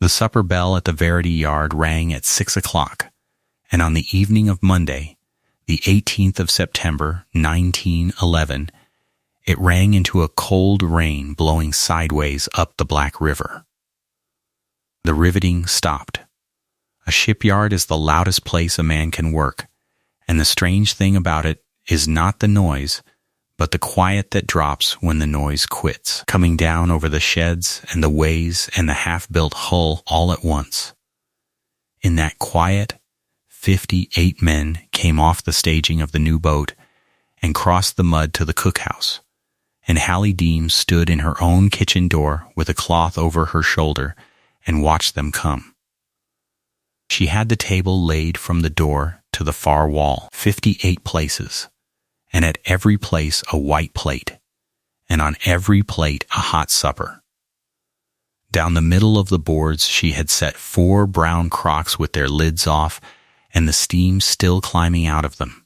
The supper bell at the Verity Yard rang at 6 o'clock, and on the evening of Monday, the 18th of September, 1911, it rang into a cold rain blowing sideways up the Black River. The riveting stopped. A shipyard is the loudest place a man can work, and the strange thing about it is not the noise, but the quiet that drops when the noise quits, coming down over the sheds and the ways and the half-built hull all at once. In that quiet, 58 men came off the staging of the new boat and crossed the mud to the cookhouse, and Hallie Deems stood in her own kitchen door with a cloth over her shoulder and watched them come. She had the table laid from the door to the far wall, 58 places, and at every place a white plate, and on every plate a hot supper. Down the middle of the boards she had set 4 brown crocks with their lids off and the steam still climbing out of them.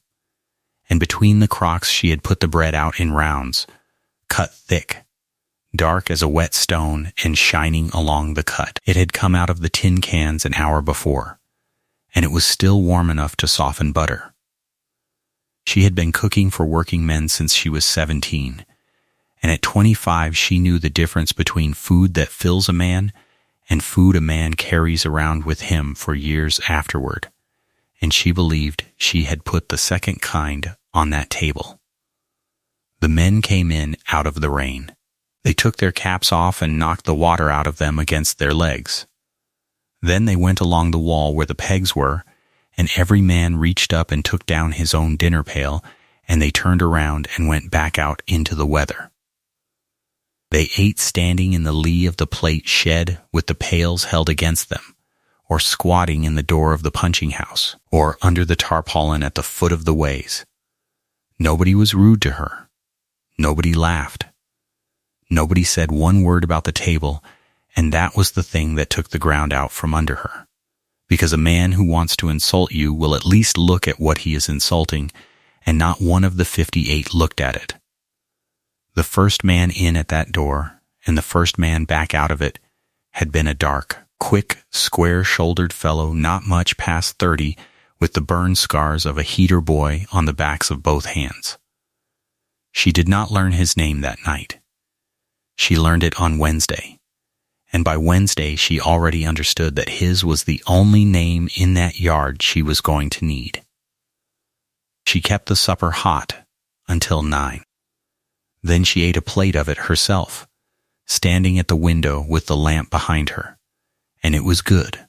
And between the crocks she had put the bread out in rounds, cut thick, dark as a wet stone and shining along the cut. It had come out of the tin cans an hour before, and it was still warm enough to soften butter. She had been cooking for working men since she was 17, and at 25 she knew the difference between food that fills a man and food a man carries around with him for years afterward, and she believed she had put the second kind on that table. The men came in out of the rain. They took their caps off and knocked the water out of them against their legs. Then they went along the wall where the pegs were, and every man reached up and took down his own dinner pail, and they turned around and went back out into the weather. They ate standing in the lee of the plate shed with the pails held against them, or squatting in the door of the punching house, or under the tarpaulin at the foot of the ways. Nobody was rude to her. Nobody laughed. Nobody said one word about the table, and that was the thing that took the ground out from under her. Because a man who wants to insult you will at least look at what he is insulting, and not one of the 58 looked at it. The first man in at that door, and the first man back out of it, had been a dark, quick, square-shouldered fellow not much past 30, with the burn scars of a heater boy on the backs of both hands. She did not learn his name that night. She learned it on Wednesday. And by Wednesday she already understood that his was the only name in that yard she was going to need. She kept the supper hot until 9. Then she ate a plate of it herself, standing at the window with the lamp behind her, and it was good.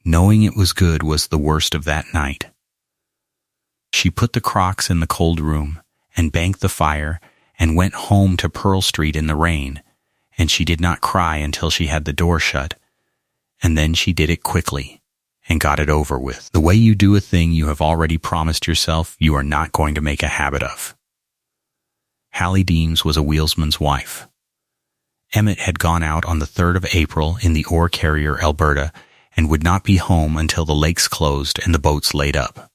Knowing it was good was the worst of that night. She put the crocks in the cold room and banked the fire and went home to Pearl Street in the rain, and she did not cry until she had the door shut, and then she did it quickly and got it over with. The way you do a thing you have already promised yourself you are not going to make a habit of. Hallie Deems was a wheelsman's wife. Emmett had gone out on the 3rd of April in the ore carrier Alberta and would not be home until the lakes closed and the boats laid up.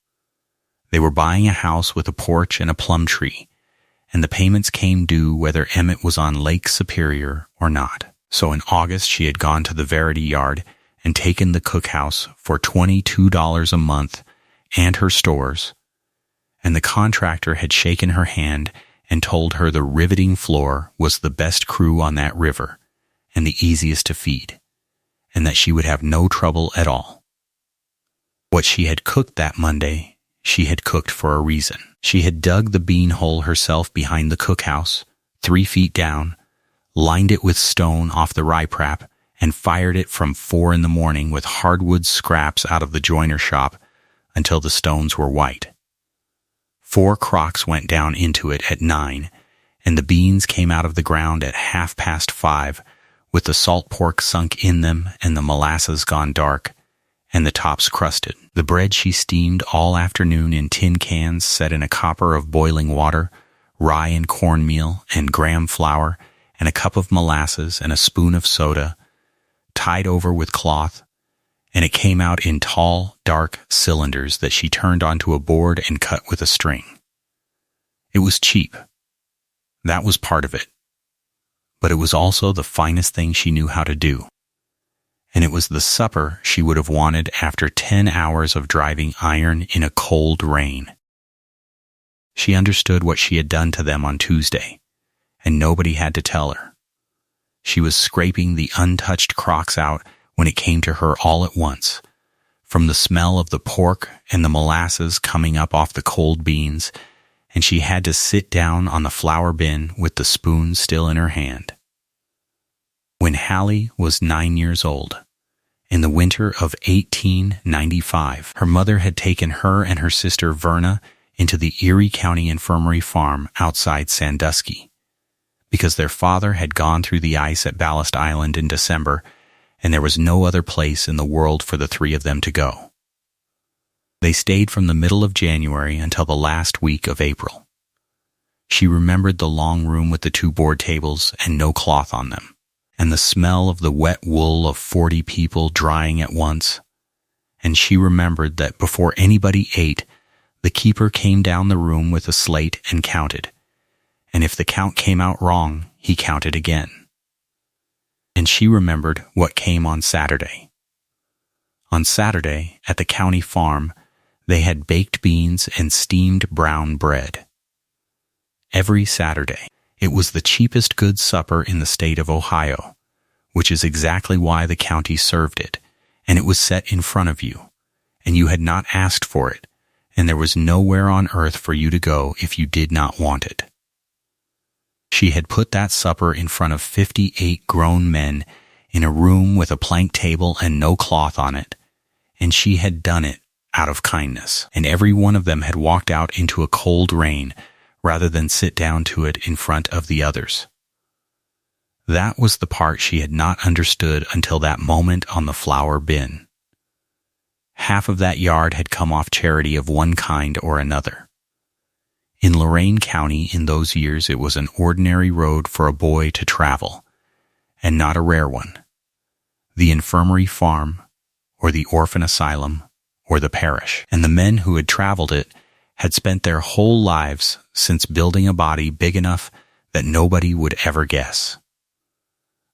They were buying a house with a porch and a plum tree, and the payments came due whether Emmett was on Lake Superior or not. So in August she had gone to the Verity Yard and taken the cookhouse for $22 a month and her stores, and the contractor had shaken her hand and told her the riveting floor was the best crew on that river and the easiest to feed, and that she would have no trouble at all. What she had cooked that Monday, she had cooked for a reason. She had dug the bean hole herself behind the cookhouse, 3 feet down, lined it with stone off the riprap, and fired it from 4 in the morning with hardwood scraps out of the joiner shop until the stones were white. 4 crocks went down into it at 9, and the beans came out of the ground at 5:30, with the salt pork sunk in them and the molasses gone dark, and the tops crusted. The bread she steamed all afternoon in tin cans set in a copper of boiling water, rye and cornmeal and graham flour, and a cup of molasses and a spoon of soda, tied over with cloth, and it came out in tall, dark cylinders that she turned onto a board and cut with a string. It was cheap. That was part of it. But it was also the finest thing she knew how to do. and it was the supper she would have wanted after 10 hours of driving iron in a cold rain. She understood what she had done to them on Tuesday, and nobody had to tell her. She was scraping the untouched crocks out when it came to her all at once, from the smell of the pork and the molasses coming up off the cold beans, and she had to sit down on the flour bin with the spoon still in her hand. When Hallie was 9 years old, in the winter of 1895, her mother had taken her and her sister Verna into the Erie County Infirmary farm outside Sandusky, because their father had gone through the ice at Ballast Island in December, and there was no other place in the world for the three of them to go. They stayed from the middle of January until the last week of April. She remembered the long room with the 2 board tables and no cloth on them, and the smell of the wet wool of 40 people drying at once. And she remembered that before anybody ate, the keeper came down the room with a slate and counted, and if the count came out wrong, he counted again. And she remembered what came on Saturday. On Saturday, at the county farm, they had baked beans and steamed brown bread. Every Saturday, it was the cheapest good supper in the state of Ohio, which is exactly why the county served it, and it was set in front of you, and you had not asked for it, and there was nowhere on earth for you to go if you did not want it. She had put that supper in front of 58 grown men in a room with a plank table and no cloth on it, and she had done it out of kindness, and every one of them had walked out into a cold rain rather than sit down to it in front of the others. That was the part she had not understood until that moment on the flour bin. Half of that yard had come off charity of one kind or another. In Lorain County in those years it was an ordinary road for a boy to travel, and not a rare one. The infirmary farm, or the orphan asylum, or the parish, and the men who had traveled it had spent their whole lives since building a body big enough that nobody would ever guess.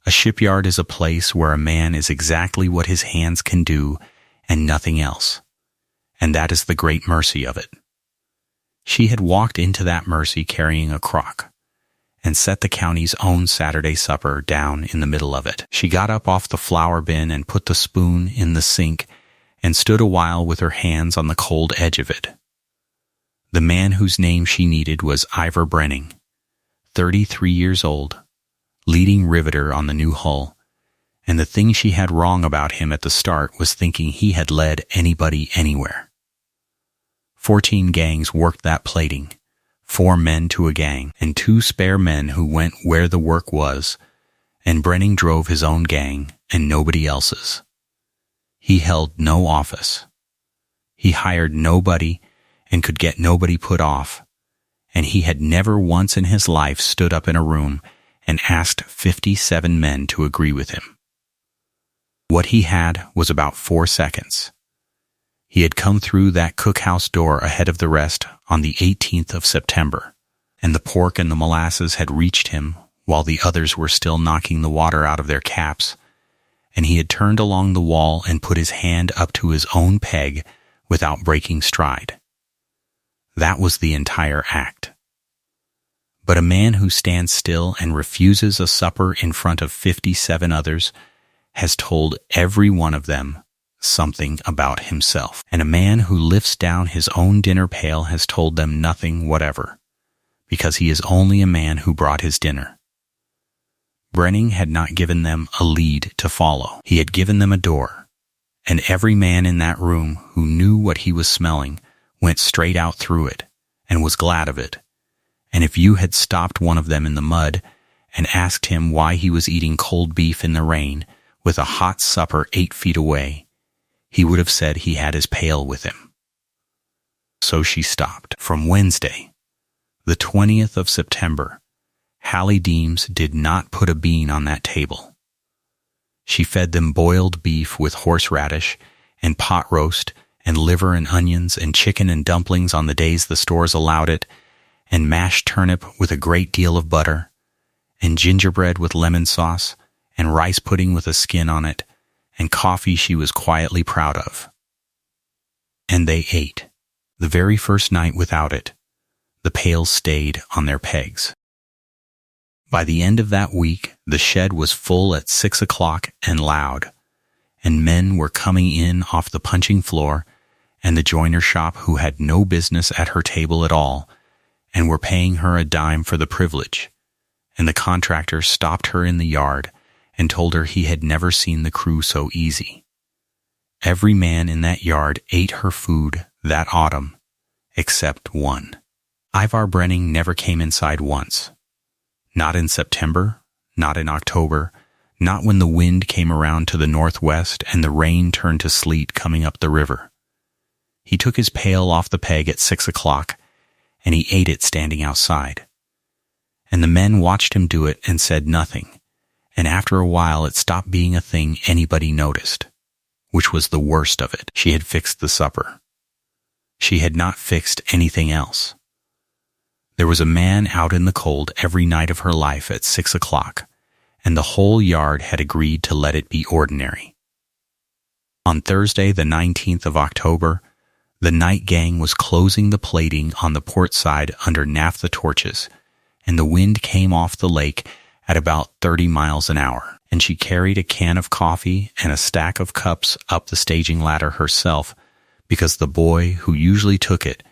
A shipyard is a place where a man is exactly what his hands can do and nothing else, and that is the great mercy of it. She had walked into that mercy carrying a crock, and set the county's own Saturday supper down in the middle of it. She got up off the flour bin and put the spoon in the sink and stood a while with her hands on the cold edge of it. The man whose name she needed was Ivor Brenning, 33 years old, leading riveter on the new hull, and the thing she had wrong about him at the start was thinking he had led anybody anywhere. 14 gangs worked that plating, 4 men to a gang, and 2 spare men who went where the work was, and Brenning drove his own gang and nobody else's. He held no office. He hired nobody and could get nobody put off, and he had never once in his life stood up in a room and asked 57 men to agree with him. What he had was about 4 seconds. He had come through that cookhouse door ahead of the rest on the 18th of September, and the pork and the molasses had reached him while the others were still knocking the water out of their caps, and he had turned along the wall and put his hand up to his own peg without breaking stride. That was the entire act. But a man who stands still and refuses a supper in front of 57 others has told every one of them something about himself. And a man who lifts down his own dinner pail has told them nothing whatever, because he is only a man who brought his dinner. Brenning had not given them a lead to follow. He had given them a door, and every man in that room who knew what he was smelling went straight out through it and was glad of it. And if you had stopped one of them in the mud and asked him why he was eating cold beef in the rain with a hot supper 8 feet away, he would have said he had his pail with him. So she stopped. From Wednesday, the 20th of September, Hallie Deems did not put a bean on that table. She fed them boiled beef with horseradish and pot roast and liver and onions and chicken and dumplings on the days the stores allowed it, and mashed turnip with a great deal of butter, and gingerbread with lemon sauce, and rice pudding with a skin on it, and coffee she was quietly proud of. And they ate. The very first night without it, the pails stayed on their pegs. By the end of that week, the shed was full at 6 o'clock and loud, and men were coming in off the punching floor and the joiner shop who had no business at her table at all and were paying her a dime for the privilege, and the contractor stopped her in the yard and told her he had never seen the crew so easy. Every man in that yard ate her food that autumn, except one. Ivar Brenning never came inside once. Not in September, not in October, not when the wind came around to the northwest and the rain turned to sleet coming up the river. He took his pail off the peg at 6 o'clock, and he ate it standing outside. And the men watched him do it and said nothing, and after a while it stopped being a thing anybody noticed, which was the worst of it. She had fixed the supper. She had not fixed anything else. There was a man out in the cold every night of her life at 6 o'clock, and the whole yard had agreed to let it be ordinary. On Thursday, the 19th of October, the night gang was closing the plating on the port side under naphtha torches, and the wind came off the lake at about 30 miles an hour, and she carried a can of coffee and a stack of cups up the staging ladder herself because the boy who usually took it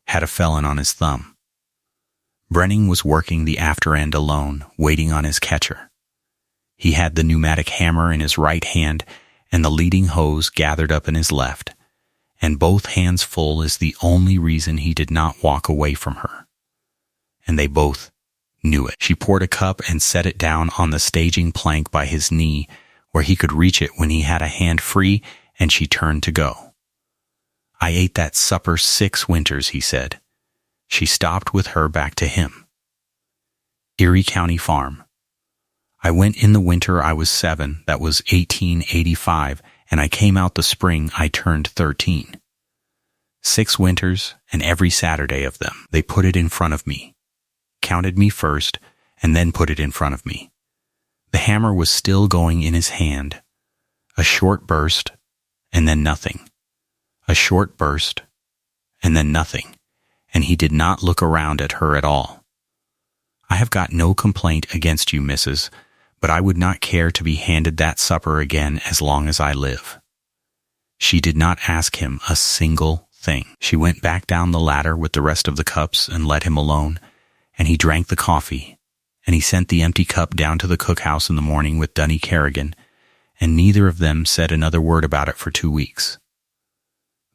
had a felon on his thumb. Brenning was working the after end alone, waiting on his catcher. He had the pneumatic hammer in his right hand and the leading hose gathered up in his left, and both hands full is the only reason he did not walk away from her. And they both knew it. She poured a cup and set it down on the staging plank by his knee where he could reach it when he had a hand free, and she turned to go. "I ate that supper 6 winters," he said. She stopped with her back to him. Erie County Farm. "I went in the winter I was 7, that was 1885, and I came out the spring I turned 13. 6 winters, and every Saturday of them, they put it in front of me, counted me first, and then put it in front of me. The hammer was still going in his hand. A short burst, and then nothing. A short burst, and then nothing. And he did not look around at her at all. I have got no complaint against you, missus, but I would not care to be handed that supper again as long as I live." She did not ask him a single thing. She went back down the ladder with the rest of the cups and let him alone, and he drank the coffee, and he sent the empty cup down to the cookhouse in the morning with Dunny Kerrigan, and neither of them said another word about it for 2 weeks.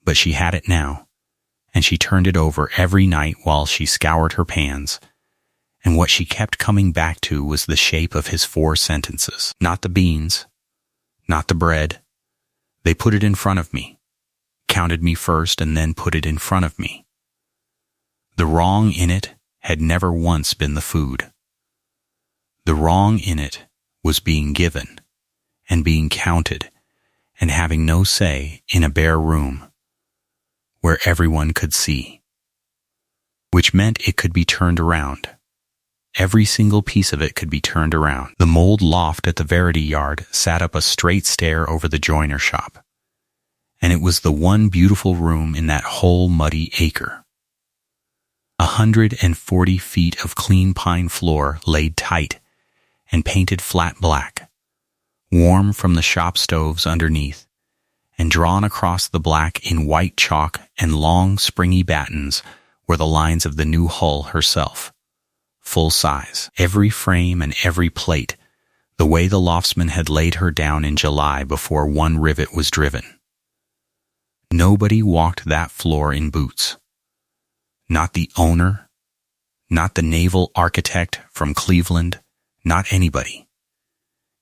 But she had it now, and she turned it over every night while she scoured her pans, and what she kept coming back to was the shape of his 4 sentences. Not the beans, not the bread. They put it in front of me, counted me first, and then put it in front of me. The wrong in it had never once been the food. The wrong in it was being given, and being counted, and having no say in a bare room where everyone could see, which meant it could be turned around. Every single piece of it could be turned around. The mold loft at the Verity yard sat up a straight stair over the joiner shop, and it was the one beautiful room in that whole muddy acre. 140 feet of clean pine floor laid tight and painted flat black, warm from the shop stoves underneath, and drawn across the black in white chalk and long springy battens were the lines of the new hull herself, full size, every frame and every plate, the way the loftsman had laid her down in July before one rivet was driven. Nobody walked that floor in boots. Not the owner, not the naval architect from Cleveland, not anybody.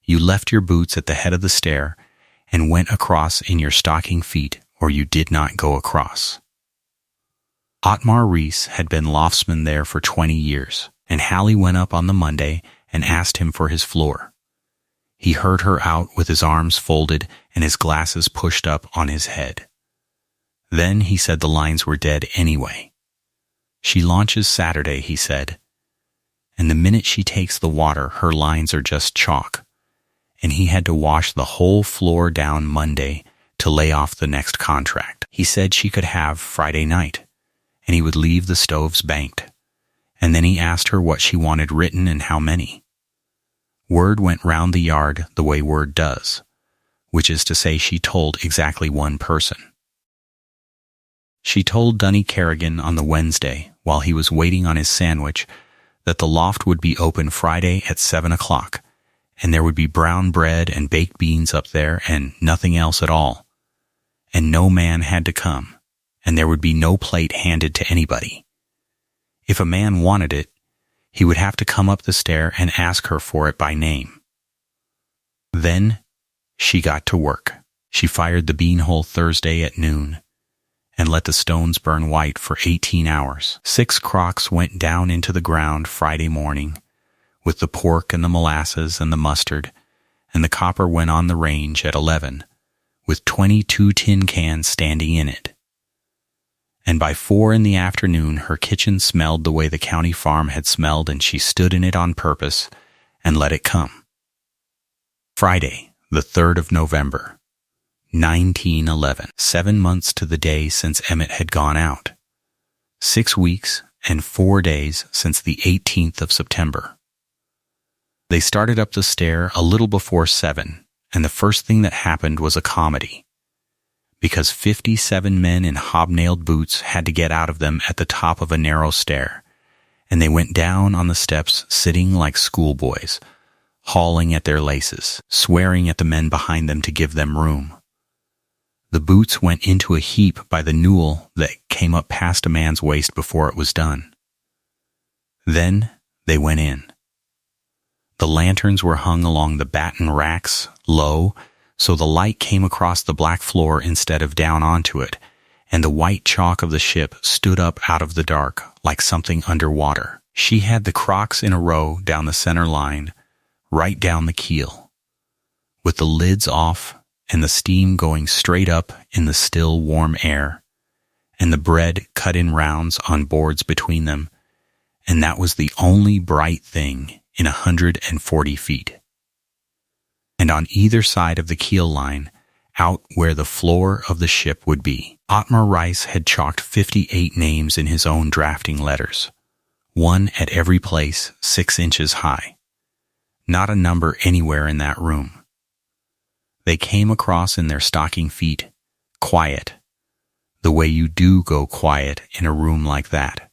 You left your boots at the head of the stair and went across in your stocking feet, or you did not go across. Otmar Reese had been loftsman there for 20 years, and Hallie went up on the Monday and asked him for his floor. He heard her out with his arms folded and his glasses pushed up on his head. Then he said the lines were dead anyway. "She launches Saturday," he said, "and the minute she takes the water, her lines are just chalk. and he had to wash the whole floor down Monday to lay off the next contract. He said she could have Friday night, and he would leave the stoves banked, and then he asked her what she wanted written and how many. Word went round the yard the way word does, which is to say she told exactly one person. She told Dunny Kerrigan on the Wednesday, while he was waiting on his sandwich, that the loft would be open Friday at 7 o'clock, and there would be brown bread and baked beans up there and nothing else at all. And no man had to come, and there would be no plate handed to anybody. If a man wanted it, he would have to come up the stair and ask her for it by name. Then she got to work. She fired the beanhole Thursday at noon and let the stones burn white for 18 hours. 6 crocks went down into the ground Friday morning with the pork and the molasses and the mustard, and the copper went on the range at 11 with 22 tin cans standing in it. And by 4 in the afternoon her kitchen smelled the way the county farm had smelled, and she stood in it on purpose and let it come. Friday, the 3rd of November, 1911, 7 months to the day since Emmett had gone out. 6 weeks and 4 days since the 18th of September. They started up the stair a little before 7, and the first thing that happened was a comedy, because 57 men in hobnailed boots had to get out of them at the top of a narrow stair, and they went down on the steps sitting like schoolboys, hauling at their laces, swearing at the men behind them to give them room. The boots went into a heap by the newel that came up past a man's waist before it was done. Then they went in. The lanterns were hung along the batten racks, low, so the light came across the black floor instead of down onto it, and the white chalk of the ship stood up out of the dark like something underwater. She had the crocks in a row down the center line, right down the keel, with the lids off and the steam going straight up in the still warm air, and the bread cut in rounds on boards between them, and that was the only bright thing in 140 feet. And on either side of the keel line, out where the floor of the ship would be, Otmar Rice had chalked 58 names in his own drafting letters, one at every place 6 inches high. Not a number anywhere in that room. They came across in their stocking feet, quiet, the way you do go quiet in a room like that.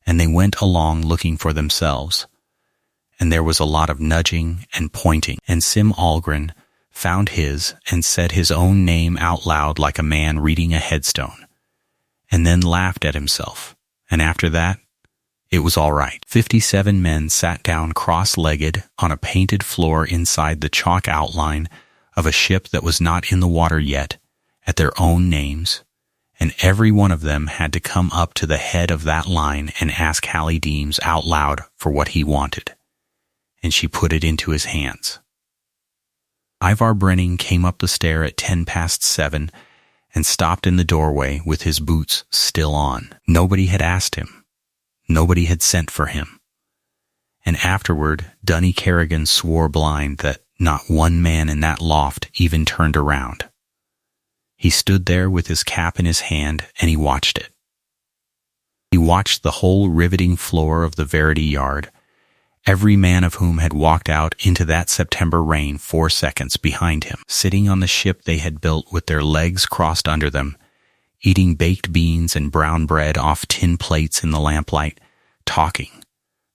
And they went along looking for themselves, and there was a lot of nudging and pointing, and Sim Algren found his and said his own name out loud like a man reading a headstone, and then laughed at himself, and after that, it was all right. 57 men sat down cross-legged on a painted floor inside the chalk outline of a ship that was not in the water yet, at their own names, and every one of them had to come up to the head of that line and ask Hallie Deems out loud for what he wanted, and she put it into his hands. Ivar Brenning came up the stair at 7:10 and stopped in the doorway with his boots still on. Nobody had asked him. Nobody had sent for him. And afterward, Dunny Kerrigan swore blind that not one man in that loft even turned around. He stood there with his cap in his hand, and he watched it. He watched the whole riveting floor of the Verity yard, every man of whom had walked out into that September rain 4 seconds behind him, sitting on the ship they had built with their legs crossed under them, eating baked beans and brown bread off tin plates in the lamplight, talking,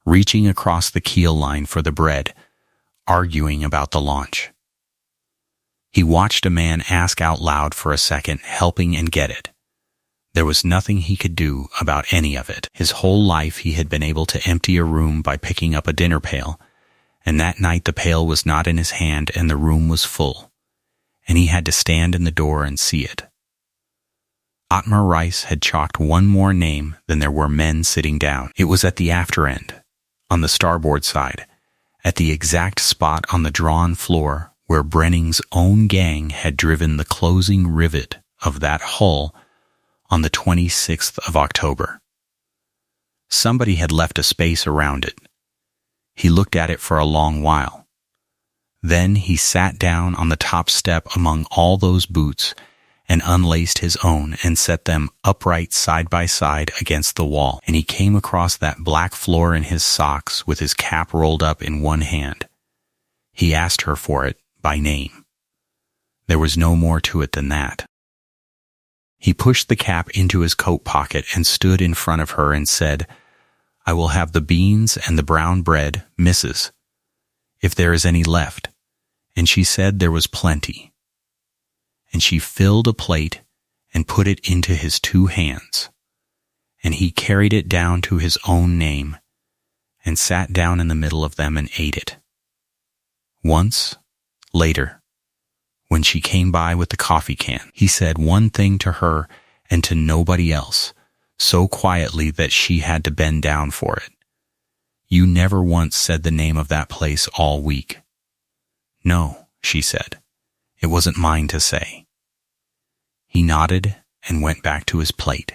reaching across the keel line for the bread, arguing about the launch. He watched a man ask out loud for a second, helping and get it. There was nothing he could do about any of it. His whole life he had been able to empty a room by picking up a dinner pail, and that night the pail was not in his hand and the room was full, and he had to stand in the door and see it. Otmar Rice had chalked one more name than there were men sitting down. It was at the after end, on the starboard side, at the exact spot on the drawn floor where Brenning's own gang had driven the closing rivet of that hull on the 26th of October. Somebody had left a space around it. He looked at it for a long while. Then he sat down on the top step among all those boots and unlaced his own and set them upright side by side against the wall. And he came across that black floor in his socks with his cap rolled up in one hand. He asked her for it by name. There was no more to it than that. He pushed the cap into his coat pocket and stood in front of her and said, "I will have the beans and the brown bread, Mrs., if there is any left." And she said there was plenty. And she filled a plate and put it into his 2 hands. And he carried it down to his own name and sat down in the middle of them and ate it. Once, later, when she came by with the coffee can, he said one thing to her and to nobody else, so quietly that she had to bend down for it. "You never once said the name of that place all week." "No," she said. "It wasn't mine to say." He nodded and went back to his plate.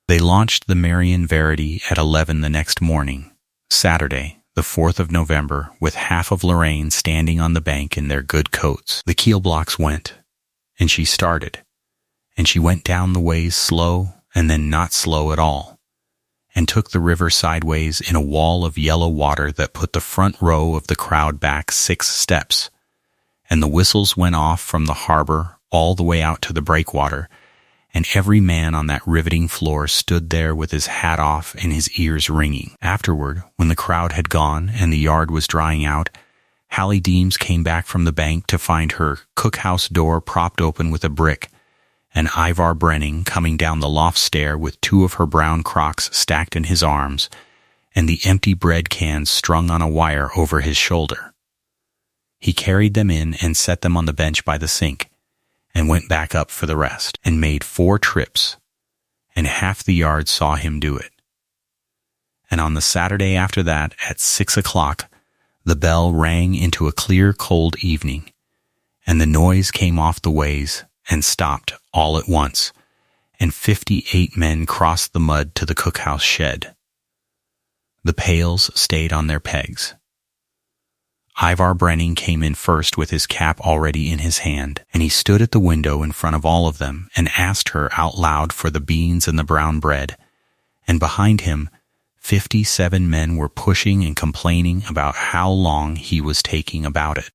They launched the Marion Verity at 11 the next morning, Saturday, the 4th of November, with half of Lorraine standing on the bank in their good coats. The keel blocks went, and she started, and she went down the ways slow and then not slow at all, and took the river sideways in a wall of yellow water that put the front row of the crowd back 6 steps, and the whistles went off from the harbor all the way out to the breakwater, and every man on that riveting floor stood there with his hat off and his ears ringing. Afterward, when the crowd had gone and the yard was drying out, Hallie Deems came back from the bank to find her cookhouse door propped open with a brick, and Ivar Brenning coming down the loft stair with 2 of her brown crocks stacked in his arms, and the empty bread cans strung on a wire over his shoulder. He carried them in and set them on the bench by the sink, and went back up for the rest, and made 4 trips, and half the yard saw him do it. And on the Saturday after that, at 6 o'clock, the bell rang into a clear, cold evening, and the noise came off the ways and stopped all at once, and 58 men crossed the mud to the cookhouse shed. The pails stayed on their pegs. Ivar Brenning came in first with his cap already in his hand, and he stood at the window in front of all of them and asked her out loud for the beans and the brown bread, and behind him 57 men were pushing and complaining about how long he was taking about it.